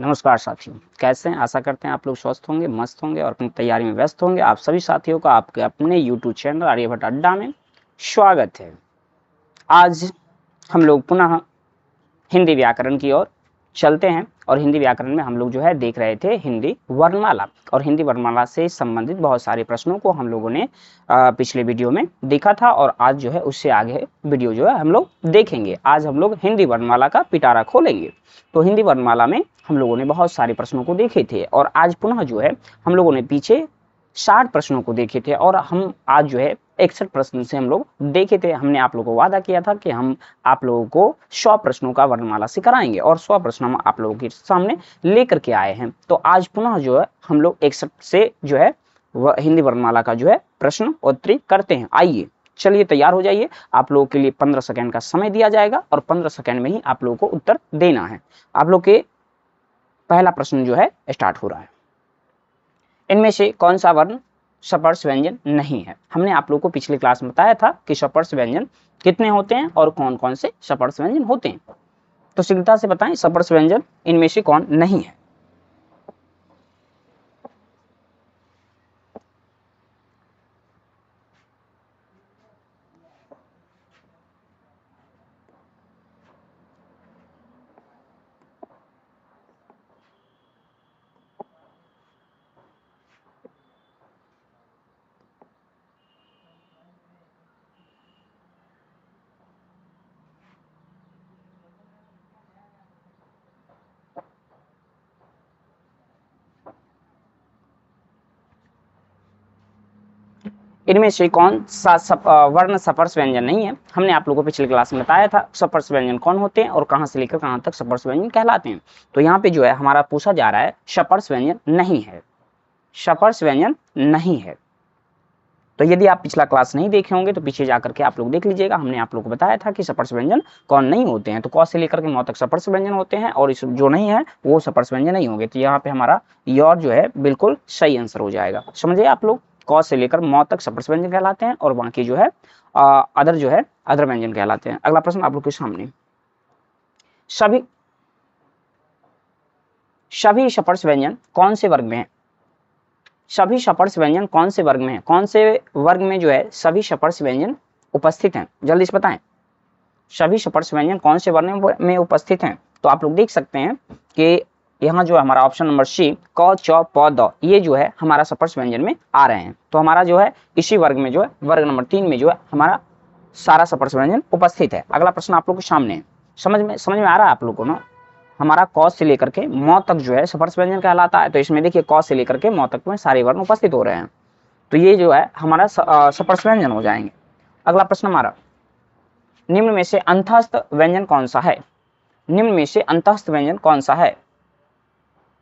नमस्कार साथियों, कैसे हैं? आशा करते हैं आप लोग स्वस्थ होंगे, मस्त होंगे और अपनी तैयारी में व्यस्त होंगे। आप सभी साथियों का आपके अपने YouTube चैनल आर्यभट्ट अड्डा में स्वागत है। आज हम लोग पुनः हिंदी व्याकरण की ओर चलते हैं और हिंदी व्याकरण में हम लोग जो है देख रहे थे हिंदी वर्णमाला और हिंदी वर्णमाला से संबंधित बहुत सारे प्रश्नों को हम लोगों ने पिछले वीडियो में देखा था और आज जो है उससे आगे वीडियो जो है हम लोग देखेंगे। आज हम लोग हिंदी वर्णमाला का पिटारा खोलेंगे। तो हिंदी वर्णमाला में हम लोगों ने बहुत सारे प्रश्नों को देखे थे और आज पुनः जो है हम लोगों ने पीछे 60 प्रश्नों को देखे थे और हम आज जो है 61 प्रश्न से हम लोग देखे थे। हमने आप लोगों को वादा किया था कि हम आप लोगों को 100 प्रश्नों का वर्णमाला से कराएंगे और 100 प्रश्न हम आप लोगों के सामने लेकर के आए हैं। तो आज पुनः जो है हम लोग 61 से जो है हिंदी वर्णमाला का जो है प्रश्न उत्तरी करते हैं। आइए चलिए तैयार हो जाइए। आप लोगों के लिए 15 सेकंड का समय दिया जाएगा और 15 सेकंड में ही आप लोगों को उत्तर देना है। आप लोग के पहला प्रश्न जो है स्टार्ट हो रहा है। इनमें से कौन सा वर्ण सपर्श व्यंजन नहीं है? हमने आप लोगों को पिछली क्लास में बताया था कि सपर्श व्यंजन कितने होते हैं और कौन कौन से सपर्श व्यंजन होते हैं। तो शीघ्रता से बताएं सपर्श व्यंजन इनमें से कौन नहीं है? इनमें से कौन सा वर्ण सपर्श व्यंजन नहीं है? हमने आप लोगों को पिछली क्लास में बताया था सपर्श व्यंजन कौन होते हैं और कहां से लेकर कहां तक सपर्श व्यंजन कहलाते हैं। तो यहाँ पे जो है हमारा पूछा जा रहा है सपर्श व्यंजन नहीं है, सपर्श व्यंजन नहीं है। तो यदि आप पिछला क्लास नहीं देखे होंगे तो पीछे जाकर के आप लोग देख लीजिएगा। हमने आप लोग को बताया था कि सपर्श व्यंजन कौन नहीं होते हैं। तो क से लेकर के मौ तक सपर्श व्यंजन होते हैं और इस जो नहीं है वो सपर्श व्यंजन नहीं होंगे। तो यहाँ पे हमारा योर जो है बिल्कुल सही आंसर हो जाएगा। समझिए आप लोग, क से लेकर मौ तक सपर्श व्यंजन कहलाते हैं और बाकी जो है अदर जो है अदर व्यंजन कहलाते हैं। अगला प्रश्न आप लोग के सामने, सभी सपर्श व्यंजन कौन से वर्ग में है? सभी सपर्श व्यंजन कौन से वर्ग में है? कौन से वर्ग में जो है सभी सपर्श व्यंजन उपस्थित हैं? जल्दी से बताएं, सभी सपर्श व्यंजन कौन से वर्ग में उपस्थित हैं? तो आप लोग देख सकते हैं कि यहाँ जो हमारा ऑप्शन नंबर सी क च प द ये जो है हमारा सपर्श व्यंजन में आ रहे हैं। तो हमारा जो है इसी वर्ग में जो है वर्ग नंबर 3 में जो है हमारा सारा सपर्श व्यंजन उपस्थित है। अगला प्रश्न आप लोग के सामने है। समझ में आ रहा है आप लोग को ना? हमारा क से लेकर के मौ तक जो है सपर्श व्यंजन कहलाता है। तो इसमें देखिए क से लेकर के मौ तक में सारे वर्ण उपस्थित हो रहे हैं। तो ये जो है हमारा सपर्श व्यंजन हो जाएंगे। अगला प्रश्न हमारा, निम्न में से अंतःस्थ व्यंजन कौन सा है? निम्न में से अंतःस्थ व्यंजन कौन सा है?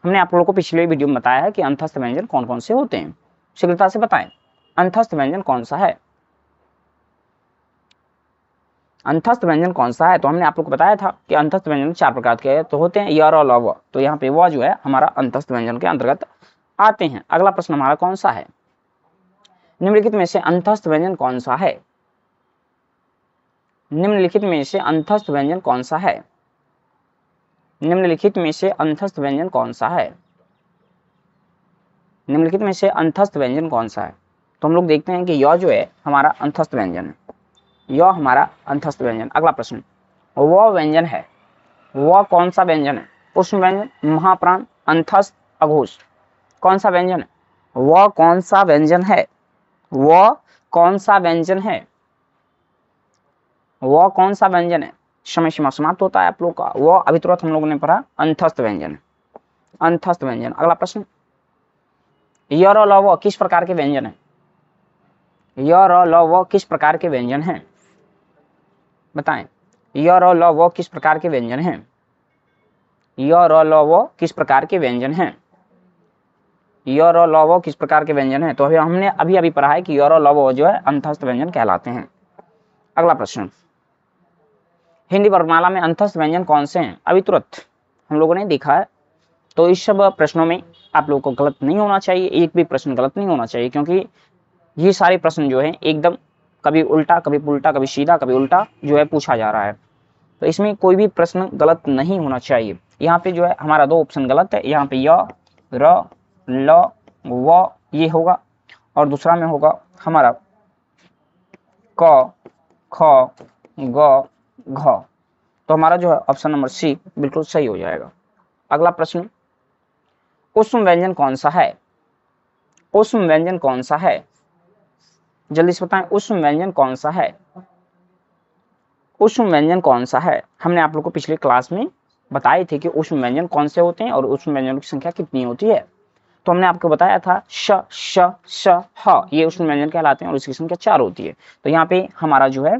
हमने आप लोगों को पिछले वीडियो में बताया है कि अंतःस्थ व्यंजन कौन कौन से होते हैं। शीघ्रता से बताएं अंतःस्थ व्यंजन कौन सा है? अंतःस्थ व्यंजन कौन सा है? तो हमने आप लोग को बताया था कि अंतःस्थ व्यंजन 4 प्रकार के तो होते हैं, य र ल व। तो यहाँ पे व जो है हमारा अंतःस्थ व्यंजन के अंतर्गत आते हैं। अगला प्रश्न हमारा कौन सा है? निम्नलिखित में से अंतःस्थ व्यंजन कौन सा है? निम्नलिखित में से अंतःस्थ व्यंजन कौन सा है? निम्नलिखित में से अंतःस्थ व्यंजन कौन सा है? निम्नलिखित में से अंतःस्थ व्यंजन कौन सा है? तो हम लोग देखते हैं कि य जो है हमारा अंतःस्थ व्यंजन है, यह हमारा अंतःस्थ व्यंजन। अगला प्रश्न, वह व्यंजन है, वह कौन सा व्यंजन है? उष्ण व्यंजन, महाप्राण, अंतःस्थ, अघोष। कौन सा व्यंजन है? वह कौन सा व्यंजन है? वह कौन सा व्यंजन है? वह कौन सा व्यंजन है? समय सीमा समाप्त होता है आप लोग का। वह अभी तुरंत हम लोगों ने पढ़ा अंतःस्थ व्यंजन, अंतःस्थ व्यंजन। अगला प्रश्न, य र ल व किस प्रकार के व्यंजन है? य र ल व किस प्रकार के व्यंजन है? बताएं, य र ल व किस प्रकार के व्यंजन हैं? य र ल व किस प्रकार के व्यंजन हैं? य र ल व किस प्रकार के व्यंजन हैं? तो अभी हमने अभी पढ़ा है कि य र ल व जो है अंतःस्थ व्यंजन कहलाते हैं। अगला प्रश्न, हिंदी वर्णमाला में अंतःस्थ व्यंजन कौन से हैं? अभी तुरंत हम लोगों ने देखा है। तो इस सब प्रश्नों में आप लोगों को गलत नहीं होना चाहिए, एक भी प्रश्न गलत नहीं होना चाहिए, क्योंकि ये सारे प्रश्न जो है एकदम कभी उल्टा कभी पुल्टा कभी सीधा कभी उल्टा जो है पूछा जा रहा है। तो इसमें कोई भी प्रश्न गलत नहीं होना चाहिए। यहाँ पे जो है हमारा 2 ऑप्शन गलत है। यहाँ पे य, र, ल, व ये होगा और दूसरा में होगा हमारा क, ख, ग, घ। तो हमारा जो है ऑप्शन नंबर सी बिल्कुल सही हो जाएगा। अगला प्रश्न, उष्म व्यंजन कौन सा है? उष्म व्यंजन कौन सा है? जल्दी से बताएं, उष्म व्यंजन कौन सा है? उष्म व्यंजन कौन सा है? हमने आप लोग को पिछले क्लास में बताए थे कि उष्म व्यंजन कौन से होते हैं और उष्म व्यंजनों की संख्या कितनी होती है। तो हमने आपको बताया था श, श, श, ह ये उष्म व्यंजन कहलाते हैं और इसकी संख्या 4 होती है। तो यहाँ पे हमारा जो है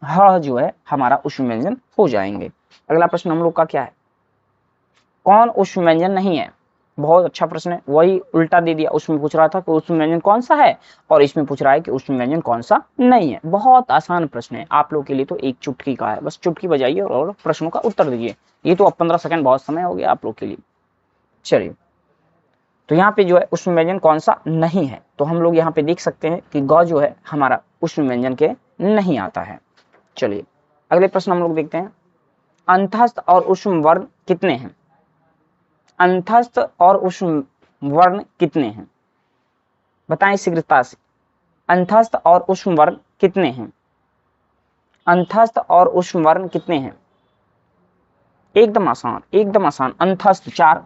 ह जो है हमारा उष्म व्यंजन हो जाएंगे। अगला प्रश्न हम लोग का क्या है, कौन उष्म व्यंजन नहीं है? बहुत अच्छा प्रश्न है, वही उल्टा दे दिया। उसमें पूछ रहा था कि उष्म व्यंजन कौन सा है और इसमें पूछ रहा है कि उष्म व्यंजन कौन सा नहीं है। बहुत आसान प्रश्न है, आप लोग के लिए तो एक चुटकी का है, बस चुटकी बजाइए और प्रश्नों का उत्तर दीजिए। ये तो अब 15 सेकंड बहुत समय हो गया आप लोग के लिए। चलिए, तो यहाँ पे जो है उष्म व्यंजन कौन सा नहीं है, तो हम लोग यहाँ पे देख सकते हैं कि ग जो है हमारा उष्म व्यंजन के नहीं आता है। चलिए अगले प्रश्न हम लोग देखते हैं, अंतस्थ और उष्म वर्ण कितने हैं? अंतस्थ और उष्म वर्ण कितने हैं? बताएं शीघ्रता से, अंतस्थ और उष्म वर्ण कितने हैं? अंतस्थ और उष्म वर्ण कितने हैं? एकदम आसान, एकदम आसान। अंतस्थ 4,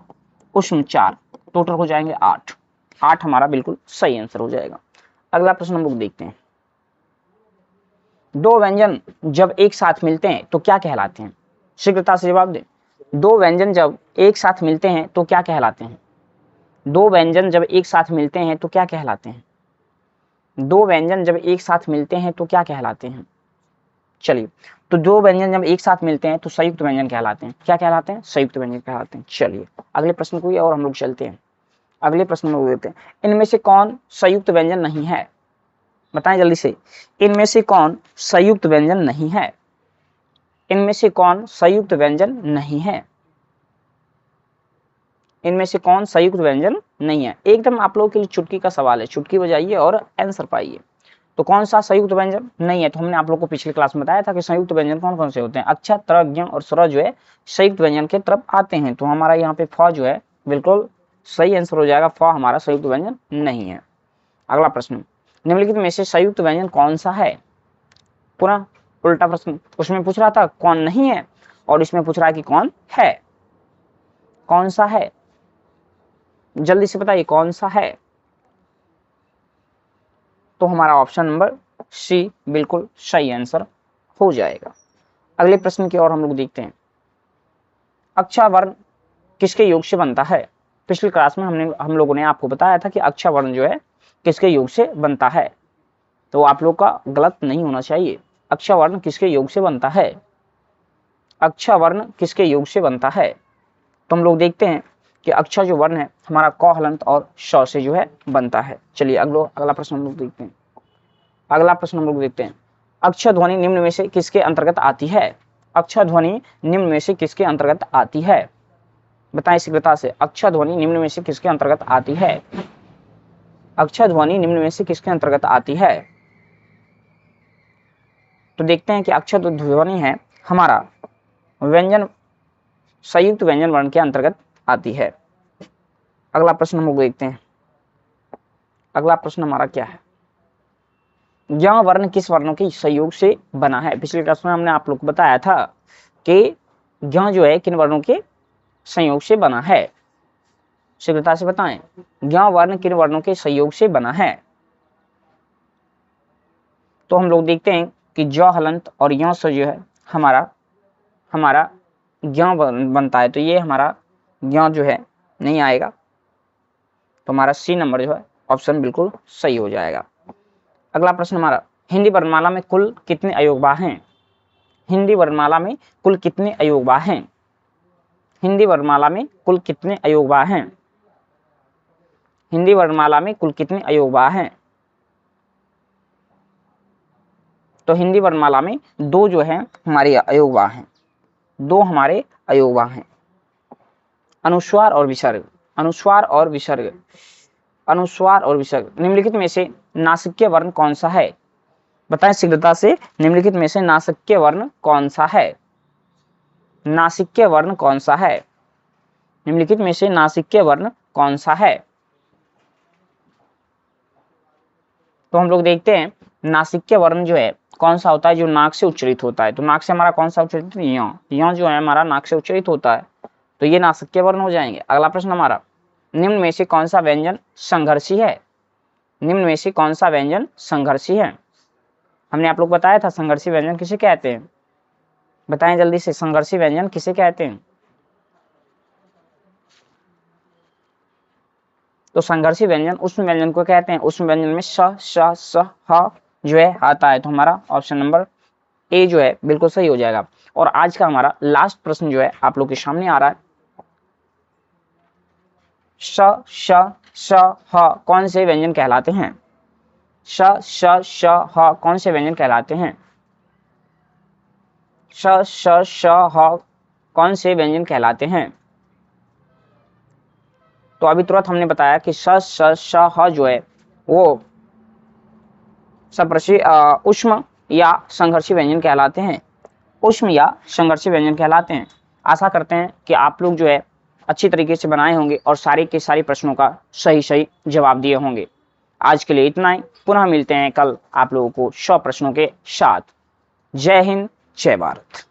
उष्म 4, टोटल हो जाएंगे 8। 8 हमारा बिल्कुल सही आंसर हो जाएगा। अगला प्रश्न हम लोग देखते हैं, दो व्यंजन जब एक साथ मिलते हैं तो क्या कहलाते हैं? शीघ्रता से जवाब दें। दो व्यंजन जब एक साथ मिलते हैं तो क्या कहलाते हैं? दो व्यंजन जब एक साथ मिलते हैं तो क्या कहलाते हैं? दो व्यंजन जब एक साथ मिलते हैं तो क्या कहलाते हैं? चलिए, तो दो व्यंजन जब एक साथ मिलते हैं तो संयुक्त व्यंजन कहलाते हैं। क्या कहलाते हैं? संयुक्त व्यंजन कहलाते हैं। चलिए अगले प्रश्न को और हम लोग चलते हैं। अगले प्रश्न में देखते हैं, इनमें से कौन संयुक्त व्यंजन नहीं है? बताएं जल्दी से, इनमें से कौन संयुक्त व्यंजन नहीं है? इनमें से कौन संयुक्त व्यंजन नहीं है? इनमें से कौन संयुक्त व्यंजन नहीं है? एकदम आप लोगों के लिए चुटकी का सवाल है, चुटकी बजाइए और आंसर पाइए। तो कौन सा संयुक्त व्यंजन नहीं है? तो हमने आप लोगों को पिछली क्लास में बताया था कि संयुक्त व्यंजन कौन कौन से होते हैं। अक्षर, तरह, ज्ञ और स्वर जो है संयुक्त व्यंजन के तरफ आते हैं। तो हमारा यहाँ पे फ जो है बिल्कुल सही आंसर हो जाएगा, फ हमारा संयुक्त व्यंजन नहीं है। अगला प्रश्न, निम्नलिखित में से संयुक्त व्यंजन कौन सा है? पुनः उल्टा प्रश्न, उसमें पूछ रहा था कौन नहीं है और इसमें पूछ रहा है कि कौन है। कौन सा है? जल्दी से बताइए कौन सा है? तो हमारा ऑप्शन नंबर सी बिल्कुल सही आंसर हो जाएगा। अगले प्रश्न की ओर हम लोग देखते हैं, अक्षर वर्ण किसके योग से बनता है? पिछली क्लास में हम लोगों ने आपको बताया था कि अक्षर वर्ण जो है किसके योग से बनता है। तो आप लोग का गलत नहीं होना चाहिए। अक्षर वर्ण किसके योग से बनता है? अक्षर वर्ण किसके योग से बनता है? तो हम लोग देखते हैं कि अक्षर जो वर्ण है हमारा क हलंत और श से जो है बनता है। चलिए अगला प्रश्न हम लोग देखते हैं। अगला प्रश्न हम लोग देखते हैं, अक्षर ध्वनि निम्न में से किसके अंतर्गत आती है? अक्षर ध्वनि निम्न में से किसके अंतर्गत आती है? बताएं शीघ्रता से, अक्षर ध्वनि निम्न में से किसके अंतर्गत आती है? अक्षर ध्वनि निम्न में से किसके अंतर्गत आती है? तो देखते हैं कि अक्षर ध्वनि है हमारा व्यंजन, संयुक्त व्यंजन वर्ण के अंतर्गत आती है। अगला प्रश्न हम लोग देखते हैं। अगला प्रश्न हमारा क्या है, ज्ञ वर्ण किस वर्णों के संयोग से बना है? पिछले क्लास में हमने आप लोग को बताया था कि ज्ञ जो है किन वर्णों के संयोग से बना है। शीघ्रता से बताएं, ज्ञ वर्ण किन वर्णों के संयोग से बना है? तो हम लोग देखते हैं कि ज हलंत और य से जो है हमारा ज्ञ बनता है। तो ये हमारा ज्ञ जो है नहीं आएगा, तो हमारा सी नंबर जो है ऑप्शन बिल्कुल सही हो जाएगा। अगला प्रश्न हमारा, हिंदी वर्णमाला में कुल कितने अयोगवा हैं? हिंदी वर्णमाला में कुल कितने अयोगवा हैं? हिंदी वर्णमाला में कुल कितने अयोगवा हैं? हिंदी वर्णमाला में कुल कितने अयोगवा हैं? तो हिंदी वर्णमाला में 2 जो है हमारे अयोगवा हैं, 2 हमारे अयोगवा हैं। अनुस्वार और विसर्ग, अनुस्वार और विसर्ग, अनुस्वार और विसर्ग, निम्नलिखित में से नासिक्य वर्ण कौन सा है? बताएं शीघ्रता से, निम्नलिखित में से नासिक्य वर्ण कौन सा है? नासिक्य वर्ण कौन सा है? निम्नलिखित में से नासिक्य वर्ण कौन सा है? तो हम लोग देखते हैं नासिक्य वर्ण जो है कौन सा होता है, जो नाक से उच्चरित होता है। तो नाक से हमारा कौन सा उच्चरित? यहाँ जो है हमारा नाक से उच्चरित होता है, तो ये नासिक्य वर्ण हो जाएंगे। अगला प्रश्न हमारा, निम्न में से कौन सा व्यंजन संघर्षी है? निम्न में से कौन सा व्यंजन संघर्षी है? हमने आप लोग बताया था संघर्षी व्यंजन किसे कहते हैं, बताएं जल्दी से, संघर्षी व्यंजन किसे कहते हैं? तो संघर्षी व्यंजन उष्म व्यंजन को कहते हैं। उष्म व्यंजन में श, श, स, ह जो है आता है। तो हमारा ऑप्शन नंबर ए जो है बिल्कुल सही हो जाएगा। और आज का हमारा लास्ट प्रश्न जो है आप लोग के सामने आ रहा है, श, श, श, ह कौन से व्यंजन कहलाते हैं? श, श, श, ह कौन से व्यंजन कहलाते हैं? श, श, श, ह कौन से व्यंजन कहलाते हैं? तो अभी तुरंत हमने बताया कि श, श, श, ह जो है वो सप्रशी उष्म या संघर्षी व्यंजन कहलाते हैं। उष्म या संघर्षी व्यंजन कहलाते हैं। आशा करते हैं कि आप लोग जो है अच्छी तरीके से बनाए होंगे और सारे के सारे प्रश्नों का सही जवाब दिए होंगे। आज के लिए इतना ही, पुनः मिलते हैं कल आप लोगों को 100 प्रश्नों के साथ। जय हिंद, जय भारत।